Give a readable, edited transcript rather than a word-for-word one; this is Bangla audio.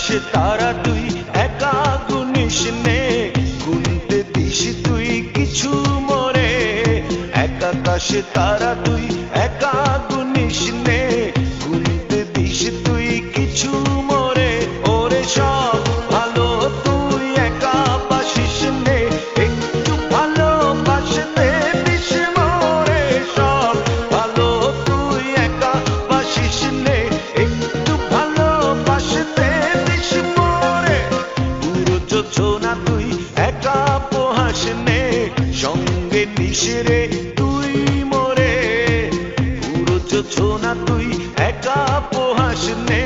আকাশে তারা তুই একা গুনিস নে, গুনতে দিস তুই কিছু মোরে। এক আকাশে তারা তুই একা গুনিস নে, গুনতে দিস তুই কিছু মোরে। ওরে সব ভালো তুই একা বাসিস নে, একটু ভালোবাসতে দিস মোরে। সব ভালো তুই একা বাসিস নে, একটু ভালোবাসতে দিস মোরে। পুরো যোজনা তুই একা পোহাস নে, সঙ্গে নিস রে তুই মোরে। পুরো যোজনা তুই একা পোহাস নে,